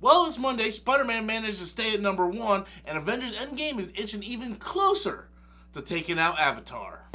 Well, this Monday, Spider-Man managed to stay at number 1, and Avengers Endgame is itching even closer to taking out Avatar.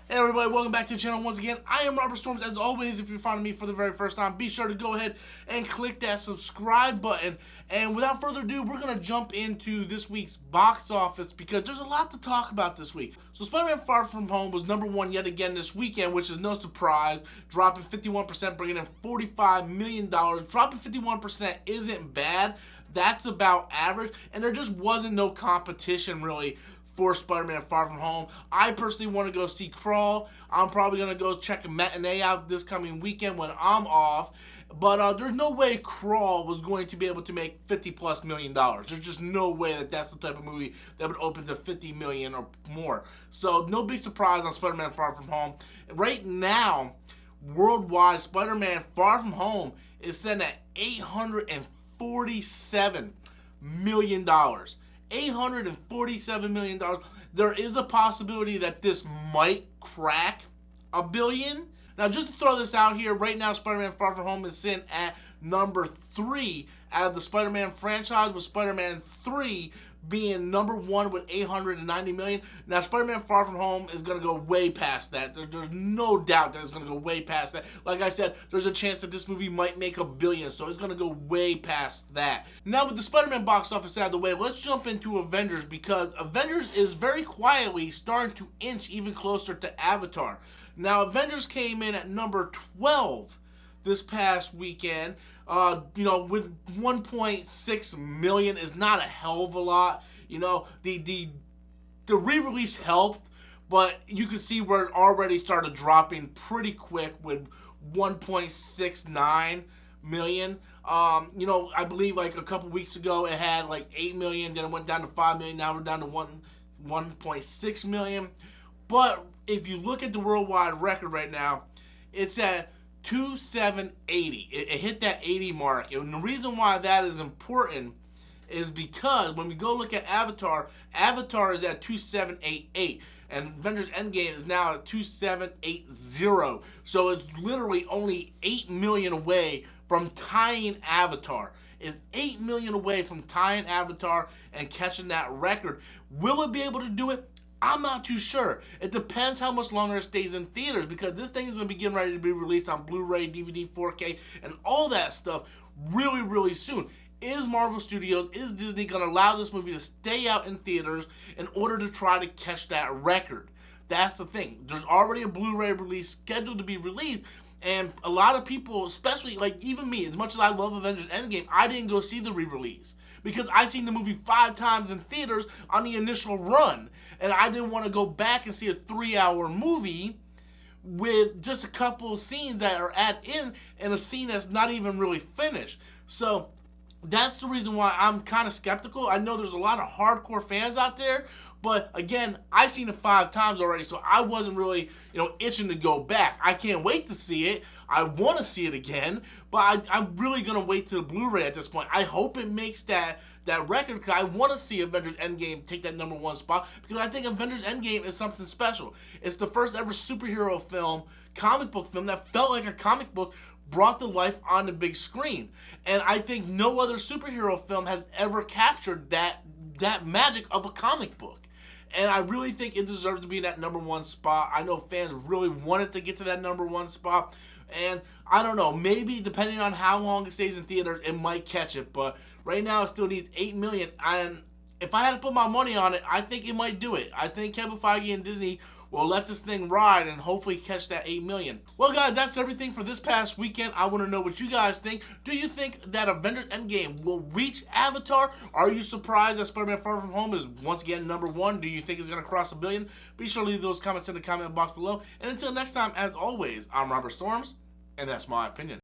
Hey everybody, welcome back to the channel once again. I am Robert Storms. As always, if you're finding me for the very first time, be sure to go ahead and click that subscribe button. And without further ado, we're going to jump into this week's box office because there's a lot to talk about this week. So Spider-Man Far From Home was number 1 yet again this weekend, which is no surprise, dropping 51%, bringing in $45 million. Dropping 51% isn't bad. That's about average, and there just wasn't no competition really for Spider-Man Far From Home. I personally want to go see Crawl. I'm probably going to go check a matinee out this coming weekend when I'm off. But there's no way Crawl was going to be able to make $50+ million. There's just no way that that's the type of movie that would open to $50 million or more. So no big surprise on Spider-Man Far From Home. Right now, worldwide, Spider-Man Far From Home is set at $847 million. $847 million. There is a possibility that this might crack $1 billion. Now, just to throw this out here, right now, Spider-Man Far From Home is sitting at number 3 out of the Spider-Man franchise, with Spider-Man 3 being number 1 with $890 million. Now, Spider-Man Far From Home is going to go way past that. There's no doubt that it's going to go way past that. Like I said, there's a chance that this movie might make $1 billion, so it's going to go way past that. Now, with the Spider-Man box office out of the way, let's jump into Avengers, because Avengers is very quietly starting to inch even closer to Avatar. Now, Avengers came in at number 12 this past weekend. With 1.6 million is not a hell of a lot. The re-release helped, but you can see where it already started dropping pretty quick with 1.69 million. I believe like a couple weeks ago it had like 8 million, then it went down to 5 million. Now we're down to 1.6 million. But if you look at the worldwide record right now, it's at 2,780. It hit that 80 mark. And the reason why that is important is because when we go look at Avatar, Avatar is at 2,788. And Avengers Endgame is now at 2,780. So it's literally only 8 million away from tying Avatar. It's 8 million away from tying Avatar and catching that record. Will it be able to do it? I'm not too sure. It depends how much longer it stays in theaters, because this thing is going to be getting ready to be released on Blu-ray, DVD, 4K, and all that stuff really, really soon. Is Marvel Studios, is Disney going to allow this movie to stay out in theaters in order to try to catch that record? That's the thing. There's already a Blu-ray release scheduled to be released, and a lot of people, especially like even me, as much as I love Avengers Endgame, I didn't go see the re-release because I seen the movie 5 times in theaters on the initial run, and I didn't want to go back and see a 3-hour movie with just a couple of scenes that are in and a scene that's not even really finished. So that's the reason why I'm kind of skeptical. I know there's a lot of hardcore fans out there, but again, I've seen it 5 times already, so I wasn't really, itching to go back. I can't wait to see it. I want to see it again, but I'm really going to wait to the Blu-ray at this point. I hope it makes that record, because I want to see Avengers Endgame take that number 1 spot, because I think Avengers Endgame is something special. It's the first ever superhero film, comic book film, that felt like a comic book brought to life on the big screen. And I think no other superhero film has ever captured that magic of a comic book. And I really think it deserves to be in that number 1 spot. I know fans really wanted to get to that number 1 spot. And I don't know, maybe depending on how long it stays in theaters, it might catch it. But right now it still needs 8 million. And if I had to put my money on it, I think it might do it. I think Kevin Feige and Disney will let this thing ride and hopefully catch that 8 million. Well, guys, that's everything for this past weekend. I want to know what you guys think. Do you think that Avengers Endgame will reach Avatar? Are you surprised that Spider-Man Far From Home is once again number 1? Do you think it's going to cross $1 billion? Be sure to leave those comments in the comment box below. And until next time, as always, I'm Robert Storms, and that's my opinion.